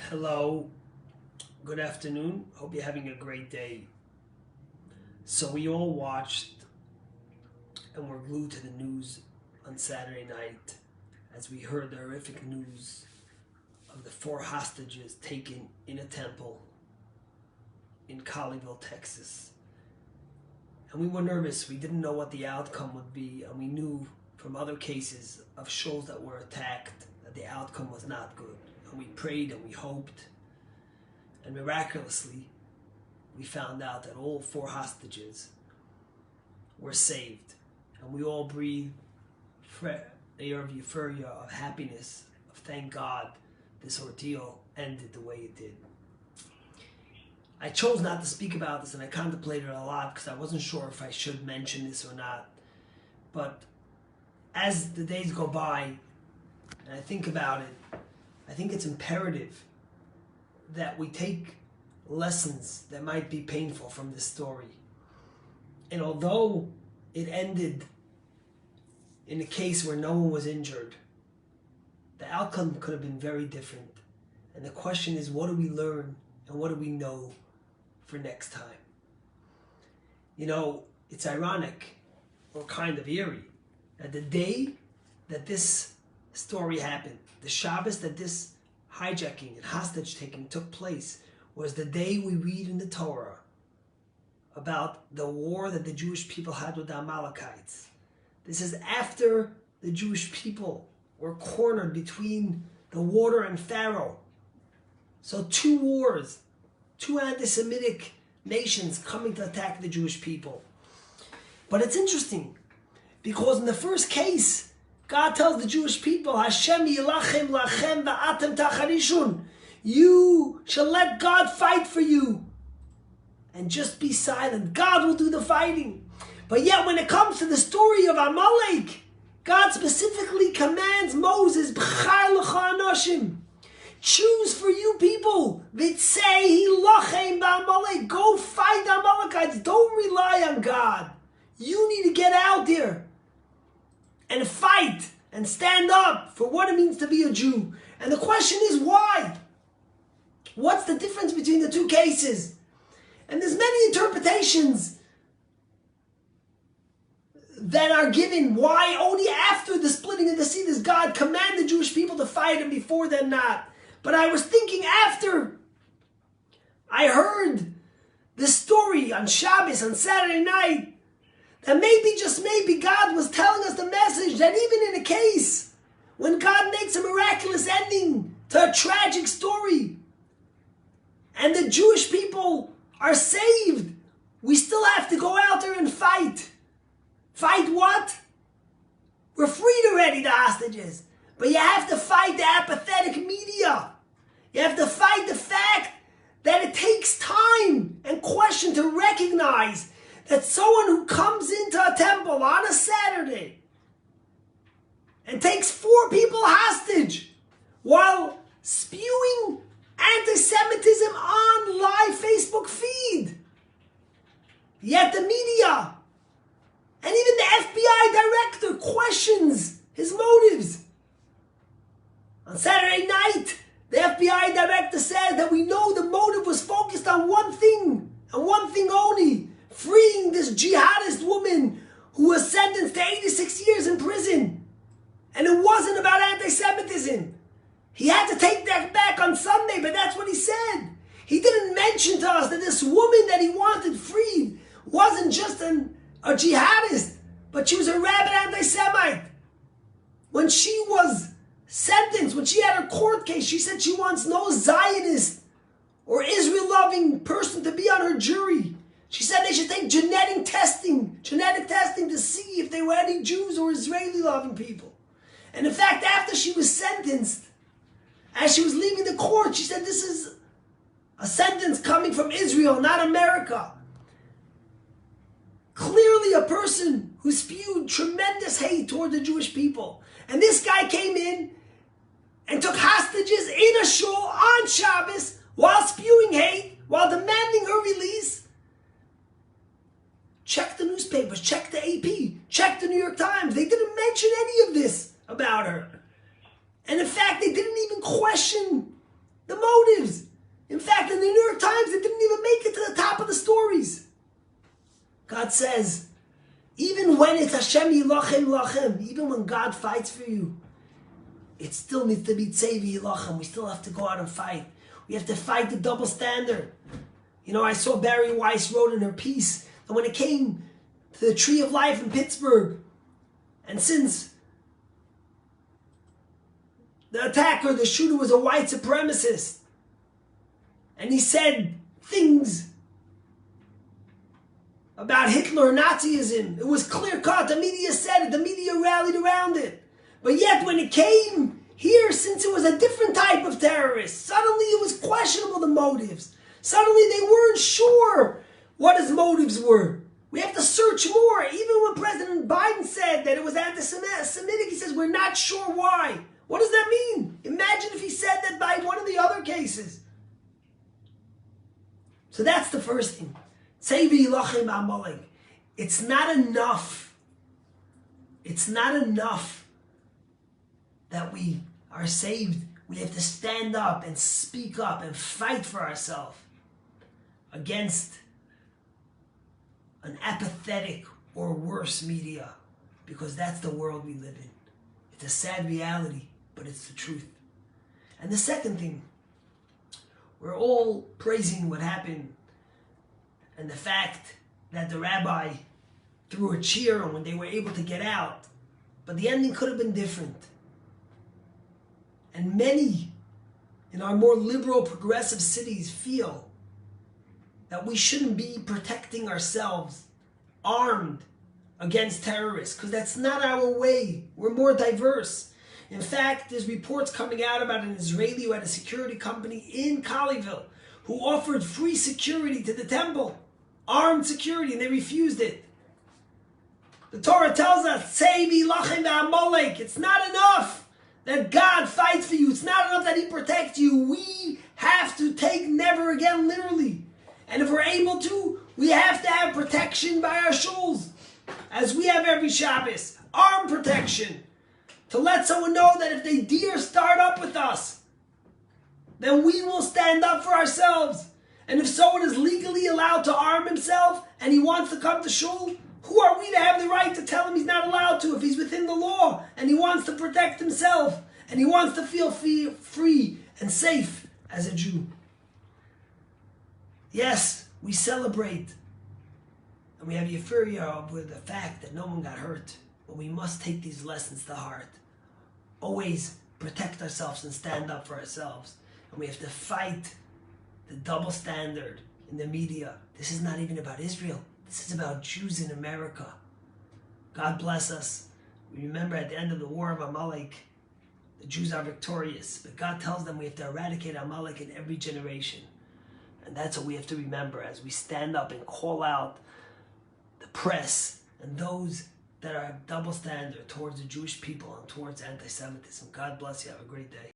Hello, good afternoon. Hope you're having a great day. So we all watched and were glued to the news on Saturday night as we heard the horrific news of the 4 hostages taken in a temple in Colleyville, Texas. And we were nervous. We didn't know what the outcome would be, and we knew from other cases of shows that were attacked that the outcome was not good. And we prayed and we hoped, and miraculously we found out that all 4 hostages were saved, and we all breathed an air of euphoria, of happiness, of thank God this ordeal ended the way it did. I chose not to speak about this, and I contemplated a lot because I wasn't sure if I should mention this or not. But as the days go by and I think about it, I think it's imperative that we take lessons that might be painful from this story. And although it ended in a case where no one was injured, the outcome could have been very different. And the question is, what do we learn and what do we know for next time? You know, it's ironic or kind of eerie that the day that this story happened, the Shabbos that this hijacking and hostage taking took place, was the day we read in the Torah about the war that the Jewish people had with the Amalekites. This is after the Jewish people were cornered between the water and Pharaoh. So 2 wars, 2 anti-Semitic nations coming to attack the Jewish people. But it's interesting because in the first case, God tells the Jewish people, Hashem yilachem lachem va'atem tacharishun. You shall let God fight for you and just be silent. God will do the fighting. But yet when it comes to the story of Amalek, God specifically commands Moses, B'char lecha anoshim. Choose for you people. V'tzei hilachem ba'Amalek. Go fight the Amalekites. Don't rely on God. You need to get out there and fight and stand up for what it means to be a Jew. And the question is, why? What's the difference between the 2 cases? And there's many interpretations that are given why only after the splitting of the sea does God command the Jewish people to fight and before then not. But I was thinking after I heard this story on Shabbos, on Saturday night, that maybe, just maybe, God was telling us the message that even in a case when God makes a miraculous ending to a tragic story and the Jewish people are saved, we still have to go out there and fight. Fight what? We're freed already, the hostages. But you have to fight the apathetic media. You have to fight the fact that it takes time and question to recognize that someone who comes into a temple on a Saturday and takes 4 people hostage while spewing anti-Semitism on live Facebook feed. Yet the media and even the FBI director questions his motives. On Saturday night, the FBI director said that we know the motive was focused on one thing and one thing only: freeing this jihadist woman who was sentenced to 86 years in prison. And it wasn't about anti-Semitism. He had to take that back on Sunday, but that's what he said. He didn't mention to us that this woman that he wanted freed wasn't just a jihadist, but she was a rabid anti-Semite. When she was sentenced, when she had her court case, she said she wants no Zionist or Israel-loving person to be on her jury. She said they should take genetic testing to see if they were any Jews or Israeli-loving people. And in fact, after she was sentenced, as she was leaving the court, she said, this is a sentence coming from Israel, not America. Clearly a person who spewed tremendous hate toward the Jewish people. And this guy came in and took hostages in a shul on Shabbos while spewing hate, while demanding her release. Check the newspapers, check the AP, check the New York Times. They didn't mention any of this about her. And in fact, they didn't even question The motives. In fact, in the New York Times, it didn't even make it to the top of the stories. God says, even when it's Hashem Yilachem Lachem, even when God fights for you, it still needs to be Tzevi Yilachem. We still have to go out and fight. We have to fight the double standard. You know, I saw Barry Weiss wrote in her piece that when it came to the Tree of Life in Pittsburgh, and since the attacker, the shooter, was a white supremacist, and he said things about Hitler and Nazism, it was clear cut. The media said it. The media rallied around it. But yet when it came here, since it was a different type of terrorist, suddenly it was questionable, the motives. Suddenly they weren't sure what his motives were. We have to search more. Even when President Biden said that it was anti-Semitic, he says we're not sure why. What does that mean? Imagine if he said that by one of the other cases. So that's the first thing. It's not enough. It's not enough that we are saved. We have to stand up and speak up and fight for ourselves against an apathetic or worse media, because that's the world we live in. It's a sad reality, but it's the truth. And the second thing, we're all praising what happened and the fact that the rabbi threw a cheer when they were able to get out, but the ending could have been different. And many in our more liberal, progressive cities feel that we shouldn't be protecting ourselves armed against terrorists, because that's not our way. We're more diverse. In fact, there's reports coming out about an Israeli who had a security company in Colleyville who offered free security to the temple, armed security, and they refused it. The Torah tells us, it's not enough that God fights for you. It's not enough that He protects you. We have to take never again literally. And if we're able to, we have to have protection by our shuls, as we have every Shabbos, armed protection, to let someone know that if they dare start up with us, then we will stand up for ourselves. And if someone is legally allowed to arm himself and he wants to come to shul, who are we to have the right to tell him he's not allowed to if he's within the law and he wants to protect himself and he wants to feel free and safe as a Jew? Yes, we celebrate and we have euphoria with the fact that no one got hurt, but we must take these lessons to heart. Always protect ourselves and stand up for ourselves. And we have to fight the double standard in the media. This is not even about Israel. This is about Jews in America. God bless us. We remember at the end of the war of Amalek, the Jews are victorious, but God tells them we have to eradicate Amalek in every generation. And that's what we have to remember as we stand up and call out the press and those that are double standard towards the Jewish people and towards anti-Semitism. God bless you. Have a great day.